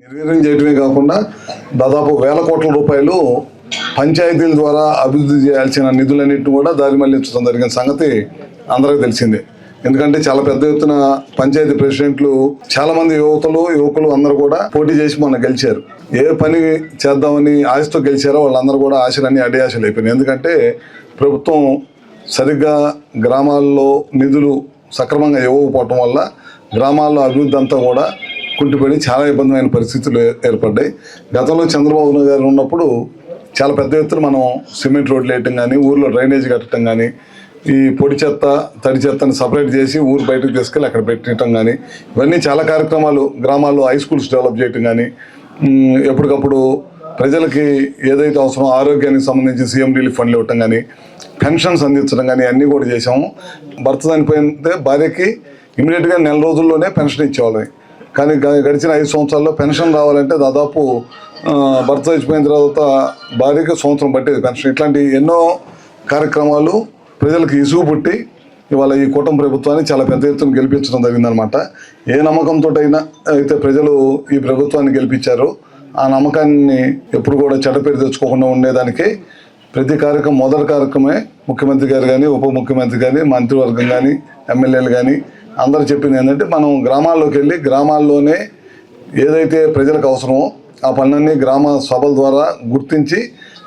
నిర్వీర్యం చేయడమే కాకుండా దాదాపు వేల కోట్ల రూపాయలు పంచాయతీల ద్వారా అభివృద్ధి చేయాల్సిన నిధులన్నింటినీ కూడా దారి మళ్లించడం జరిగిన సంగతి అందరికీ తెలిసిందే. ఎందుకంటే చాలా పెద్ద ఎత్తున పంచాయతీ ప్రెసిడెంట్లు, చాలా మంది యువకులు అందరూ కూడా పోటీ చేసి మొన్న గెలిచారు. ఏ పని చేద్దామని ఆశతో గెలిచారో వాళ్ళందరూ కూడా ఆశలన్నీ అడియాశలు అయిపోయినాయి. ఎందుకంటే ప్రభుత్వం సరిగ్గా గ్రామాల్లో నిధులు సక్రమంగా ఇవ్వకపోవటం వల్ల గ్రామాల్లో అభివృద్ధి అంతా కూడా కుంటిపడి చాలా ఇబ్బందిమైన పరిస్థితులు ఏర్పడ్డాయి. గతంలో చంద్రబాబు గారు ఉన్నప్పుడు చాలా పెద్ద ఎత్తున మనం సిమెంట్ రోడ్లు వేయటం కానీ, ఊర్లో డ్రైనేజ్ కట్టడం కానీ, ఈ పొడి చెత్త తడి చెత్తని సపరేట్ చేసి ఊరు బయటకు తీసుకెళ్ళి అక్కడ పెట్టడం కానీ, ఇవన్నీ చాలా కార్యక్రమాలు, గ్రామాల్లో హై స్కూల్స్ డెవలప్ చేయటం కానీ, ఎప్పటికప్పుడు ప్రజలకి ఏదైతే అవసరం ఆరోగ్యానికి సంబంధించి సీఎం రిలీఫ్ ఫండ్లు ఇవ్వటం కానీ, పెన్షన్స్ అందించడం కానీ అన్నీ కూడా చేసాము. భర్త చనిపోయితే భార్యకి ఇమీడియట్గా నెల రోజుల్లోనే పెన్షన్ ఇచ్చేవాళ్ళం. కానీ గడిచిన 5 సంవత్సరాల్లో పెన్షన్ రావాలంటే దాదాపు భర్త చచ్చిపోయిన తర్వాత భార్యకి సంవత్సరం పట్టేది పెన్షన్. ఇట్లాంటి ఎన్నో కార్యక్రమాలు ప్రజలకు ఇసుగు పుట్టి ఇవాళ ఈ కూటమి ప్రభుత్వాన్ని చాలా పెద్ద ఎత్తున గెలిపించడం జరిగిందనమాట. ఏ నమ్మకంతో అయితే ప్రజలు ఈ ప్రభుత్వాన్ని గెలిపించారో ఆ నమ్మకాన్ని ఎప్పుడు కూడా చెడ్డపేరు తెచ్చుకోకుండా ఉండేదానికి ప్రతి కార్యక్రమం, మొదటి కార్యక్రమే ముఖ్యమంత్రి గారు కానీ, ఉప ముఖ్యమంత్రి కానీ, మంత్రివర్గం కానీ, ఎమ్మెల్యేలు కానీ అందరూ చెప్పింది ఏంటంటే, మనం గ్రామాల్లోకి వెళ్ళి గ్రామాల్లోనే ఏదైతే ప్రజలకు అవసరమో ఆ పనులన్నీ గ్రామ సభల ద్వారా గుర్తించి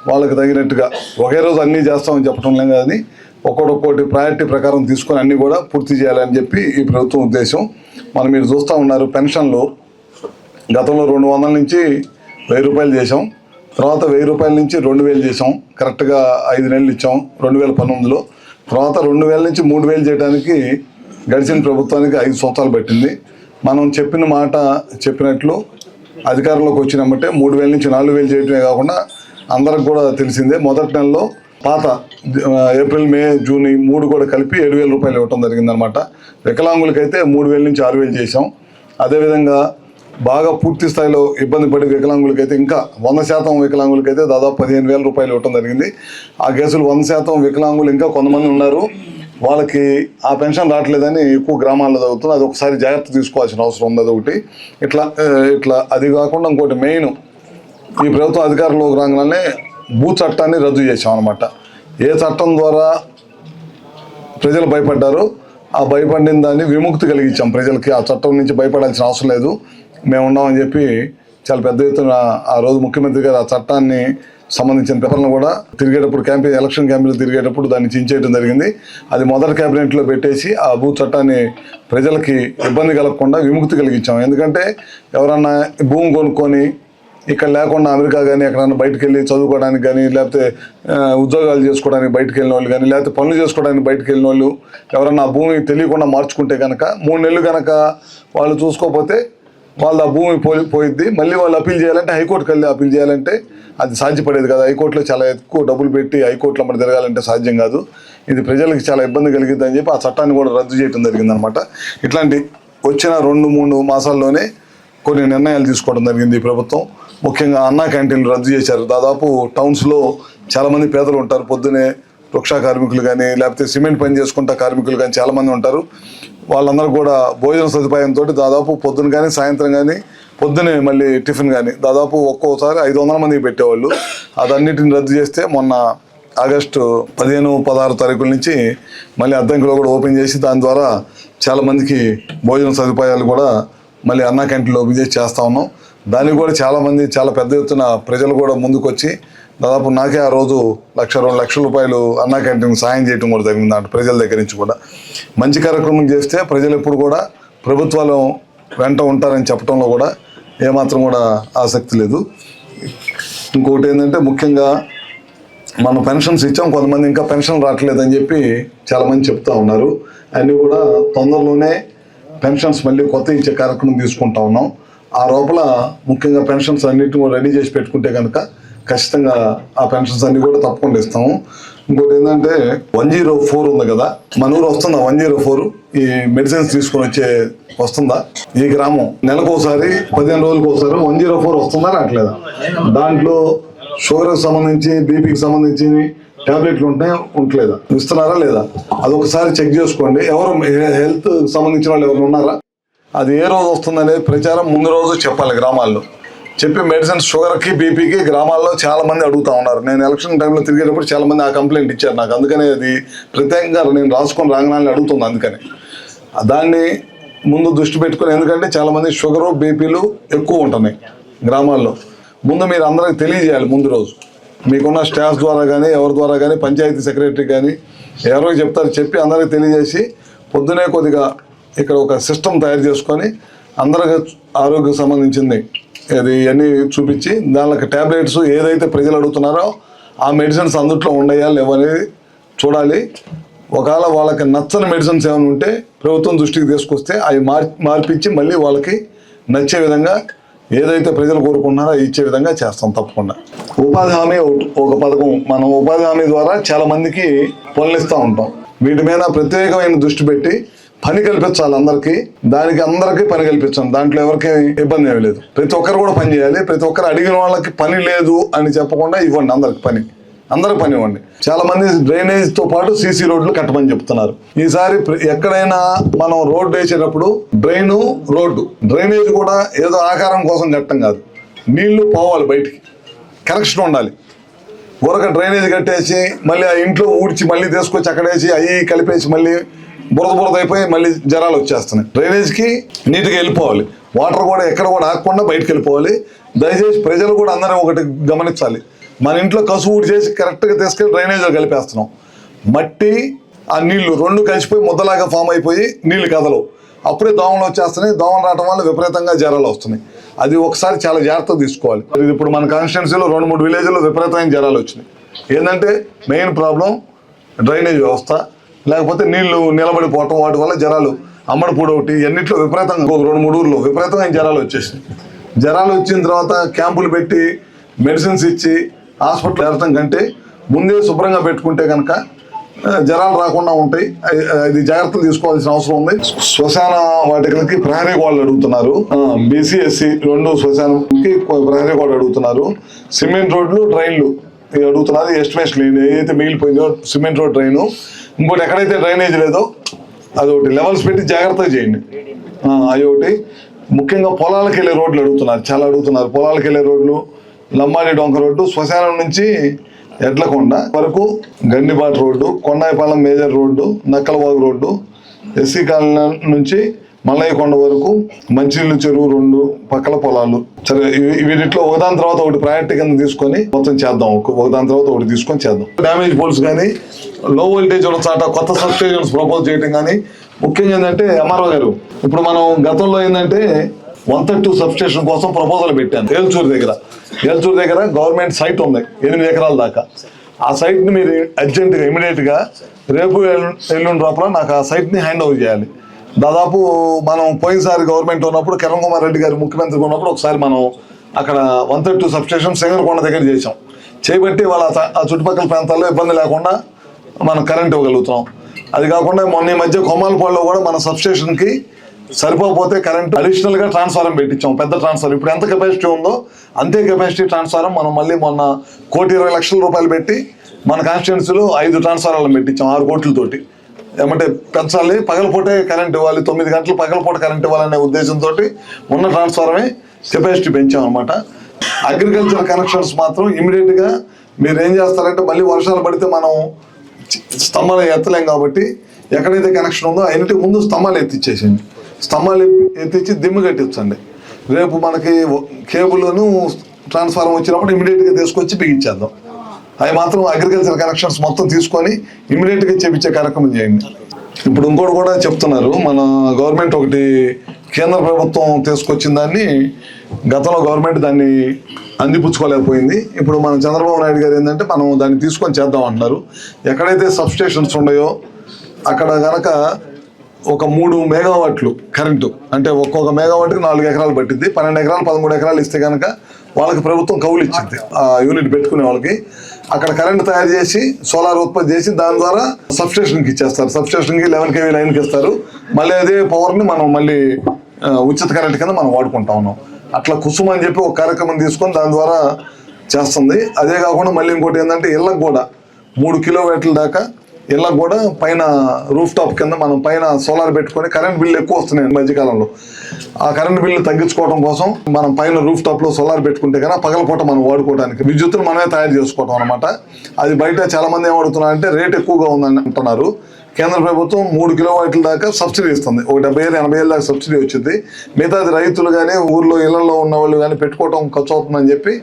వాళ్ళకి తగినట్టుగా ఒకే రోజు అన్నీ చేస్తామని చెప్పడం లేదు, కానీ ఒక్కొక్కటి ప్రయారిటీ ప్రకారం తీసుకొని అన్నీ కూడా పూర్తి చేయాలని చెప్పి ఈ ప్రభుత్వం ఉద్దేశం. మీరు చూస్తూ ఉన్నారు, పెన్షన్లు గతంలో 200 నుంచి 1000 రూపాయలు చేసాం. తర్వాత 1000 రూపాయల నుంచి 2000 చేసాం. కరెక్ట్గా 5 నెలలు ఇచ్చాం 2019లో. తర్వాత 2000 నుంచి 3000 చేయడానికి గడిచిన ప్రభుత్వానికి 5 సంవత్సరాలు పట్టింది. మనం చెప్పిన మాట చెప్పినట్లు అధికారంలోకి వచ్చినామంటే 3000 నుంచి 4000 చేయడమే కాకుండా అందరికి కూడా తెలిసిందే, మొదటి నెలలో పాత ఏప్రిల్, మే, జూన్ ఈ 3 కూడా కలిపి 7000 రూపాయలు ఇవ్వటం జరిగిందనమాట. వికలాంగులకైతే 3000 నుంచి 6000 చేసాం. అదేవిధంగా బాగా పూర్తి స్థాయిలో ఇబ్బంది పడే వికలాంగులకైతే ఇంకా 100% వికలాంగులకైతే దాదాపు 15,000 రూపాయలు ఇవ్వటం జరిగింది. ఆ కేసులు 100% వికలాంగులు ఇంకా కొంతమంది ఉన్నారు, వాళ్ళకి ఆ పెన్షన్ రావట్లేదని ఎక్కువ గ్రామాల్లో చదువుతుంది. అది ఒకసారి జాగ్రత్త తీసుకోవాల్సిన అవసరం ఉంది. అదొకటి. ఇట్లా అది కాకుండా ఇంకోటి మెయిన్, ఈ ప్రభుత్వం అధికారంలోకి రాగానే భూ చట్టాన్ని రద్దు చేసాం అనమాట. ఏ చట్టం ద్వారా ప్రజలు భయపడ్డారో ఆ భయపడిన దాన్ని విముక్తి కలిగించాం ప్రజలకి. ఆ చట్టం నుంచి భయపడాల్సిన అవసరం లేదు, మేము ఉన్నామని చెప్పి చాలా పెద్ద ఎత్తున ఆ రోజు ముఖ్యమంత్రి గారు ఆ చట్టాన్ని సంబంధించిన పేపర్లను కూడా తిరిగేటప్పుడు ఎలక్షన్ క్యాంపెయిన్లు తిరిగేటప్పుడు దాన్ని చించేయడం జరిగింది. అది మొదటి క్యాబినెట్లో పెట్టేసి ఆ భూ చట్టాన్ని ప్రజలకి ఇబ్బంది కలగకుండా విముక్తి కలిగించాం. ఎందుకంటే ఎవరన్నా భూమి కొనుక్కొని ఇక్కడ లేకుండా అమెరికా కానీ ఎక్కడన్నా బయటకు వెళ్ళి చదువుకోవడానికి కానీ, లేకపోతే ఉద్యోగాలు చేసుకోవడానికి బయటకు వెళ్ళిన వాళ్ళు కానీ, లేకపోతే పనులు చేసుకోవడానికి బయటకు వెళ్ళిన వాళ్ళు ఎవరన్నా ఆ భూమి తెలియకుండా మార్చుకుంటే కనుక 3 నెలలు కనుక వాళ్ళు చూసుకోకపోతే వాళ్ళు ఆ భూమి పోయిద్ది. మళ్ళీ వాళ్ళు అప్పీల్ చేయాలంటే, హైకోర్టుకి వెళ్ళి అప్పీల్ చేయాలంటే అది సాధ్యపడేది కదా. హైకోర్టులో చాలా ఎక్కువ డబ్బులు పెట్టి హైకోర్టులో మరి తిరగాలంటే సాధ్యం కాదు. ఇది ప్రజలకు చాలా ఇబ్బంది కలిగిద్ది అని చెప్పి ఆ చట్టాన్ని కూడా రద్దు చేయడం జరిగిందనమాట. ఇట్లాంటి వచ్చిన 2-3 మాసాల్లోనే కొన్ని నిర్ణయాలు తీసుకోవడం జరిగింది ఈ ప్రభుత్వం. ముఖ్యంగా అన్నా క్యాంటీన్లు రద్దు చేశారు. దాదాపు టౌన్స్లో చాలామంది పేదలు ఉంటారు. పొద్దునే రిక్షా కార్మికులు కానీ, లేకపోతే సిమెంట్ పని చేసుకుంటా కార్మికులు కానీ చాలామంది ఉంటారు. వాళ్ళందరూ కూడా భోజన సదుపాయంతో దాదాపు పొద్దున కానీ, సాయంత్రం కానీ, పొద్దునే మళ్ళీ టిఫిన్ కానీ దాదాపు ఒక్కోసారి 500 మందికి పెట్టేవాళ్ళు. అదన్నిటిని రద్దు చేస్తే మొన్న ఆగస్టు 15-16 తారీఖుల నుంచి మళ్ళీ అద్దంకిలో కూడా ఓపెన్ చేసి దాని ద్వారా చాలామందికి భోజన సదుపాయాలు కూడా మళ్ళీ అన్నా క్యాంటీన్లో ఓపెన్ చేసి చేస్తూ ఉన్నాం. దానికి కూడా చాలామంది, చాలా పెద్ద ఎత్తున ప్రజలు కూడా ముందుకొచ్చి దాదాపు నాకే ఆ రోజు 1-2 లక్షల రూపాయలు అన్నా క్యాంటీన్ సాయం చేయడం కూడా జరిగింది. అంటే ప్రజల దగ్గర నుంచి కూడా మంచి కార్యక్రమం చేస్తే ప్రజలు ఎప్పుడు కూడా ప్రభుత్వాలు వెంట ఉంటారని చెప్పడంలో కూడా ఏమాత్రం కూడా ఆసక్తి లేదు. ఇంకోటి ఏంటంటే, ముఖ్యంగా మనం పెన్షన్స్ ఇచ్చాం, కొంతమంది ఇంకా పెన్షన్ రావట్లేదని చెప్పి చాలామంది చెప్తా ఉన్నారు. అన్నీ కూడా తొందరలోనే పెన్షన్స్ మళ్ళీ కొత్త ఇచ్చే కార్యక్రమం తీసుకుంటా ఉన్నాం. ఆ లోపల ముఖ్యంగా పెన్షన్స్ అన్నిటిని కూడా రెడీ చేసి పెట్టుకుంటే కనుక ఖచ్చితంగా ఆ పెన్షన్స్ అన్ని కూడా తప్పకుండా ఇస్తాము. ఇంకోటి ఏంటంటే 104 ఉంది కదా, మన ఊరు వస్తుందా 104? ఈ మెడిసిన్స్ తీసుకొని వస్తుందా? ఈ గ్రామం నెలకోసారి 15 రోజులకు ఒకసారి 104 వస్తుందా రావట్లేదా? దాంట్లో షుగర్కి సంబంధించి, బీపీకి సంబంధించి ట్యాబ్లెట్లు ఉంటలేదా, ఇస్తున్నారా లేదా? అదొకసారి చెక్ చేసుకోండి. ఎవరు హెల్త్ సంబంధించిన వాళ్ళు ఎవరు ఉన్నారా? అది ఏ రోజు వస్తుందనేది ప్రచారం ముందు రోజు చెప్పాలి గ్రామాల్లో. చెప్పి మెడిసిన్స్ షుగర్కి బీపీకి గ్రామాల్లో చాలా మంది అడుగుతా ఉన్నారు. నేను ఎలక్షన్ టైంలో తిరిగేటప్పుడు చాలా మంది ఆ కంప్లైంట్ ఇచ్చారు నాకు. అందుకనే అది ప్రత్యేకంగా నేను రాసుకొని రాగానే అడుగుతుంది. అందుకని దాన్ని ముందు దృష్టి పెట్టుకుని, ఎందుకంటే చాలామంది షుగరు బీపీలు ఎక్కువ ఉంటున్నాయి గ్రామాల్లో. ముందు మీరు అందరికి తెలియజేయాలి. ముందు రోజు మీకున్న స్టాఫ్ ద్వారా కానీ ఎవరి ద్వారా కానీ పంచాయతీ సెక్రటరీ కానీ ఎవరికి చెప్తారు చెప్పి అందరికి తెలియజేసి పొద్దునే కొద్దిగా ఇక్కడ ఒక సిస్టమ్ తయారు చేసుకొని అందరికి ఆరోగ్యకు సంబంధించింది అది అన్నీ చూపించి దానికి ట్యాబ్లెట్స్ ఏదైతే ప్రజలు అడుగుతున్నారో ఆ మెడిసిన్స్ అందుట్లో ఉండయా లేవనేది చూడాలి. ఒకవేళ వాళ్ళకి నచ్చని మెడిసిన్స్ ఏమైనా ఉంటే ప్రభుత్వం దృష్టికి తీసుకొస్తే అవి మార్పించి మళ్ళీ వాళ్ళకి నచ్చే విధంగా ఏదైతే ప్రజలు కోరుకుంటున్నారో ఇచ్చే విధంగా చేస్తాం తప్పకుండా. ఉపాధి హామీ ఒక పథకం. మనం ఉపాధి హామీ ద్వారా చాలా మందికి పనులు ఇస్తూ ఉంటాం. వీటి మీద ప్రత్యేకమైన దృష్టి పెట్టి పని కల్పించాలి అందరికీ. దానికి అందరికీ పని కల్పించాలి. దాంట్లో ఎవరికి ఇబ్బంది ఏమీ లేదు. ప్రతి ఒక్కరు కూడా పని చేయాలి. ప్రతి ఒక్కరు అడిగిన వాళ్ళకి పని లేదు అని చెప్పకుండా ఇవ్వండి. అందరికి పని ఇవ్వండి. చాలా మంది డ్రైనేజ్ తో పాటు సీసీ రోడ్లు కట్టమని చెప్తున్నారు. ఈసారి ఎక్కడైనా మనం రోడ్డు వేసేటప్పుడు డ్రైనేజ్ కూడా ఏదో ఆకారం కోసం కట్టడం కాదు. నీళ్లు పోవాలి, బయటికి కనెక్షన్ ఉండాలి. ఊరక డ్రైనేజ్ కట్టేసి మళ్ళీ ఆ ఇంట్లో ఊడ్చి మళ్ళీ తీసుకొచ్చి అక్కడేసి అవి కలిపేసి మళ్ళీ బురద అయిపోయి మళ్ళీ జ్వరాలు వచ్చేస్తున్నాయి. డ్రైనేజ్కి నీట్గా వెళ్ళిపోవాలి. వాటర్ కూడా ఎక్కడ కూడా ఆగకుండా బయటకు వెళ్ళిపోవాలి. దయచేసి ప్రజలు కూడా అందరూ ఒకటి గమనించాలి. మన ఇంట్లో కసువు ఊడి చేసి కరెక్ట్గా తీసుకెళ్ళి డ్రైనేజ్లో కలిపేస్తున్నాం. మట్టి ఆ నీళ్లు రెండు కలిసిపోయి ముద్దలాగా ఫామ్ అయిపోయి నీళ్లు కదలవు. అప్పుడే దోమలు వచ్చేస్తున్నాయి. దోమలు రావడం వల్ల విపరీతంగా జ్వరాలు వస్తున్నాయి. అది ఒకసారి చాలా జాగ్రత్త తీసుకోవాలి. ఇప్పుడు మన కాన్స్టిట్యున్సీలో 2-3 విలేజ్లో విపరీతమైన జ్వరాలు వచ్చినాయి. ఏంటంటే మెయిన్ ప్రాబ్లం డ్రైనేజ్ వ్యవస్థ, లేకపోతే నీళ్లు నిలబడిపోవటం, వాటి వల్ల జ్వరాలు అమ్మడిపూడి ఒకటి ఎన్నిట్లో విపరీతంగా 2-3 ఊర్లో విపరీతమైన జ్వరాలు వచ్చేసినాయి. జ్వరాలు వచ్చిన తర్వాత క్యాంపులు పెట్టి మెడిసిన్స్ ఇచ్చి హాస్పిటల్ చేరటం కంటే ముందే శుభ్రంగా పెట్టుకుంటే కనుక జ్వరాలు రాకుండా ఉంటాయి. అది జాగ్రత్తలు తీసుకోవాల్సిన అవసరం ఉంది. శ్మశాన వాటికలకి ప్రహరీ గోడలు అడుగుతున్నారు. బీసీ ఎస్సీ 2 శ్మశానంకి ప్రహరీ గోడలు అడుగుతున్నారు. సిమెంట్ రోడ్లు డ్రైన్లు అడుగుతున్నారు. ఎస్టిమేషన్ ఏదైతే మిగిలిపోయిందో సిమెంట్ రోడ్ డ్రైను. ఇంకోటి ఎక్కడైతే డ్రైనేజ్ లేదో అదొకటి లెవెల్స్ పెట్టి జాగ్రత్తగా చేయండి. అవి ఒకటి. ముఖ్యంగా పొలాలకు వెళ్ళే రోడ్లు చాలా అడుగుతున్నారు. పొలాలకు వెళ్ళే రోడ్లు, లంబాడి డొంక రోడ్డు, శ్మశానం నుంచి ఎడ్లకొండ వరకు Gandibatu road, Kondayipalem major road, Nakkalavagu road, SC colony నుంచి మల్లయ్యకొండ వరకు మంచినీళ్ళు చెరువు 2 పక్కల పొలాలు. సరే, వీటిలో ఒకదాని తర్వాత ఒకటి ప్రయారిటీ కింద తీసుకొని మొత్తం చేద్దాం. ఒకదాని తర్వాత ఒకటి తీసుకొని చేద్దాం. డ్యామేజ్ పోల్స్ కానీ లో వోల్టేజ్ ఉన్న చాట కొత్త సబ్స్టేషన్స్ ప్రపోజ్ చేయడం కానీ. ముఖ్యంగా ఏంటంటే ఎంఆర్ఓ గారు, ఇప్పుడు మనం గతంలో ఏంటంటే 132 సబ్స్టేషన్ కోసం ప్రపోజల్ పెట్టాను. ఏల్చూరు దగ్గర గవర్నమెంట్ సైట్ ఉంది 8 ఎకరాల దాకా. ఆ సైట్ని మీరు అర్జెంటుగా ఇమీడియట్గా రేపు ఎల్లుండి లోపల నాకు ఆ సైట్ని హ్యాండ్ ఓవర్ చేయాలి. దాదాపు మనం పోయినసారి గవర్నమెంట్ ఉన్నప్పుడు కిరణ్ కుమార్ రెడ్డి గారు ముఖ్యమంత్రిగా ఉన్నప్పుడు ఒకసారి మనం అక్కడ 132 సబ్స్టేషన్ సింగరకొండ దగ్గర చేసాం. చేయబట్టి వాళ్ళ ఆ చుట్టుపక్కల ప్రాంతాల్లో ఇబ్బంది లేకుండా మనం కరెంట్ ఇవ్వగలుగుతున్నాం. అది కాకుండా మొన్న ఈ మధ్య కొమ్మాలపాడులో కూడా మన సబ్స్టేషన్కి సరిపోతే కరెంట్ అడిషనల్గా ట్రాన్స్ఫారం పెట్టించాం. పెద్ద ట్రాన్స్ఫారం. ఇప్పుడు ఎంత కెపాసిటీ ఉందో అంతే కెపాసిటీ ట్రాన్స్ఫారం మనం మళ్ళీ మొన్న 1,20,00,000 రూపాయలు పెట్టి మన కాన్స్టిట్యున్సీలో 5 ట్రాన్స్ఫారాలను పెట్టించాం 6 కోట్లతోటి. ఏమంటే పెంచాలి, పగలపూటే కరెంట్ ఇవ్వాలి, 9 గంటలు పగలపూట కరెంట్ ఇవ్వాలనే ఉద్దేశంతో ఉన్న ట్రాన్స్ఫారమే కెపాసిటీ పెంచాం అనమాట. అగ్రికల్చర్ కనెక్షన్స్ మాత్రం ఇమీడియట్గా మీరు ఏం చేస్తారంటే మళ్ళీ వర్షాలు పడితే మనం స్తంభాలు ఎత్తలేం కాబట్టి ఎక్కడైతే కనెక్షన్ ఉందో అన్నిటికి ముందు స్తంభాలు ఎత్తిచ్చేసేయండి. స్తంభాలు ఎత్తిచ్చి దిమ్ము కట్టించండి. రేపు మనకి కేబుల్ను ట్రాన్స్ఫార్మర్ వచ్చినప్పుడు ఇమీడియట్గా తీసుకొచ్చి బిగించేద్దాం. అవి మాత్రం అగ్రికల్చర్ కనెక్షన్స్ మొత్తం తీసుకొని ఇమీడియట్గా చేపించే కార్యక్రమం చేయండి. ఇప్పుడు ఇంకోటి కూడా చెప్తున్నారు, మన గవర్నమెంట్ ఒకటి కేంద్ర ప్రభుత్వం తీసుకొచ్చిన దాన్ని గతంలో గవర్నమెంట్ దాన్ని అందిపుచ్చుకోలేకపోయింది. ఇప్పుడు మన చంద్రబాబు నాయుడు గారు ఏంటంటే మనం దాన్ని తీసుకొని చేద్దాం అంటున్నారు. ఎక్కడైతే సబ్స్టేషన్స్ ఉన్నాయో అక్కడ కనుక ఒక 3 మెగావాట్లు కరెంటు, అంటే ఒక్కొక్క మెగావాట్కి 4 ఎకరాలు పట్టింది. 12 ఎకరాలు 13 ఎకరాలు ఇస్తే కనుక వాళ్ళకి ప్రభుత్వం కౌలు ఇచ్చింది. ఆ యూనిట్ పెట్టుకునే వాళ్ళకి అక్కడ కరెంట్ తయారు చేసి సోలార్ ఉత్పత్తి చేసి దాని ద్వారా సబ్స్టేషన్కి ఇచ్చేస్తారు. సబ్స్టేషన్కి 11 kV లైన్కి ఇస్తారు. మళ్ళీ అదే పవర్ని మనం మళ్ళీ ఉచిత కరెంట్ కింద మనం వాడుకుంటా ఉన్నాం. అట్లా కుసుమ అని చెప్పి ఒక కార్యక్రమం తీసుకొని దాని ద్వారా చేస్తుంది. అదే కాకుండా మళ్ళీ ఇంకోటి ఏంటంటే ఇళ్ళకు కూడా 3 కిలోవాట్ల దాకా ఇళ్ళకు కూడా పైన రూఫ్ టాప్ కింద మనం పైన సోలార్ పెట్టుకొని కరెంట్ బిల్లు ఎక్కువ వస్తున్నాయి మధ్యకాలంలో. ఆ కరెంట్ బిల్లు తగ్గించుకోవడం కోసం మనం పైన రూఫ్ టాప్ లో సోలార్ పెట్టుకుంటే కన్నా పగలపూట మనం వాడుకోవడానికి విద్యుత్తును మనమే తయారు చేసుకోవడం అనమాట. అది బయట చాలా మంది ఏమడుగుతున్నారంటే రేట్ ఎక్కువగా ఉందని అంటున్నారు. కేంద్ర ప్రభుత్వం 3 కిలోవాట్ల దాకా సబ్సిడీ ఇస్తుంది. ఒక 70,000-80,000 దాకా సబ్సిడీ వచ్చింది. మిగతాది రైతులు కానీ ఊర్లో ఇళ్లలో ఉన్న వాళ్ళు కానీ పెట్టుకోవడం ఖర్చు అవుతుందని చెప్పి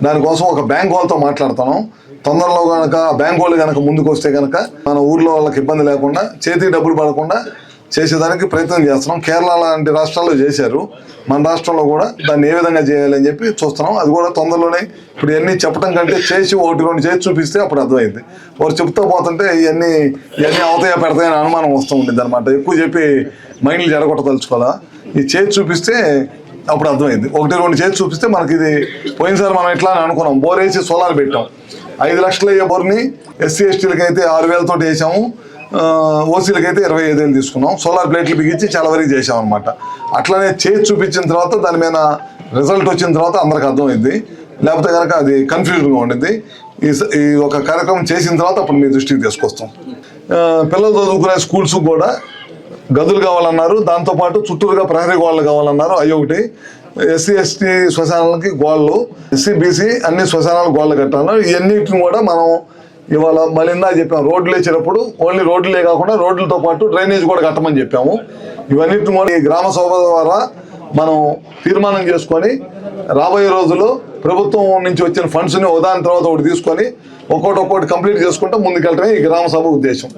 దానికోసం ఒక బ్యాంక్ వాళ్ళతో మాట్లాడుతున్నాం. తొందరలో కనుక బ్యాంక్ వాళ్ళు కనుక ముందుకు వస్తే కనుక మన ఊర్లో వాళ్ళకి ఇబ్బంది లేకుండా చేతికి డబ్బులు పడకుండా చేసేదానికి ప్రయత్నం చేస్తున్నాం. కేరళ లాంటి రాష్ట్రాల్లో చేశారు. మన రాష్ట్రంలో కూడా దాన్ని ఏ విధంగా చేయాలని చెప్పి చూస్తున్నాం. అది కూడా తొందరలోనే. ఇప్పుడు ఇవన్నీ చెప్పడం కంటే చేసి 1-2 చేసి చూపిస్తే అప్పుడు అర్థమైంది. వారు చెప్తూ పోతుంటే ఇవన్నీ అవుతాయా పెడతాయని అనుమానం వస్తూ ఉంటుంది అనమాట. ఎక్కువ చెప్పి మైండ్లు జరగొట్టదలుచుకోవాలా. ఈ చేసి చూపిస్తే అప్పుడు అర్థమైంది. 1-2 చేసి చూపిస్తే మనకి ఇది పోయినసారి మనం ఇట్లా అనుకున్నాం. బోర్ వేసి సోలార్ పెట్టాం. 5 లక్షలు అయ్యే బోర్ని ఎస్సీ ఎస్టీలకి అయితే 6,000 తోటి వేసాము. ఓసీలకి అయితే 25,000 తీసుకున్నాం. సోలార్ ప్లేట్లు బిగించి చాలా వరకు చేసాం అనమాట. అట్లానే చేసి చూపించిన తర్వాత దాని మీద రిజల్ట్ వచ్చిన తర్వాత అందరికి అర్థమైంది. లేకపోతే కనుక అది కన్ఫ్యూజన్గా ఉండింది. ఈ ఒక కార్యక్రమం చేసిన తర్వాత అప్పుడు మీ దృష్టికి తీసుకొస్తాం. పిల్లలు చదువుకునే స్కూల్స్ కూడా గదులు కావాలన్నారు. దాంతోపాటు చుట్టూరుగా ప్రహరీ గోడలు కావాలన్నారు. అవి ఒకటి. ఎస్సీ ఎస్టీ శ్మశానాలకి గోడలు, ఎస్సీ బీసీ అన్ని శ్మశానాలు గోడలు కట్టాలన్నారు. ఇవన్నిటిని కూడా మనం ఇవాళ మళ్ళీ చెప్పాము. రోడ్లు వేసేటప్పుడు ఓన్లీ రోడ్లే కాకుండా రోడ్లతో పాటు డ్రైనేజ్ కూడా కట్టమని చెప్పాము. ఇవన్నిటిని కూడా ఈ గ్రామ సభ ద్వారా మనం తీర్మానం చేసుకొని రాబోయే రోజుల్లో ప్రభుత్వం నుంచి వచ్చిన ఫండ్స్ని ఒకదాని తర్వాత ఒకటి తీసుకొని ఒక్కొక్కటి కంప్లీట్ చేసుకుంటూ ముందుకెళ్ళటమే ఈ గ్రామ సభ ఉద్దేశం.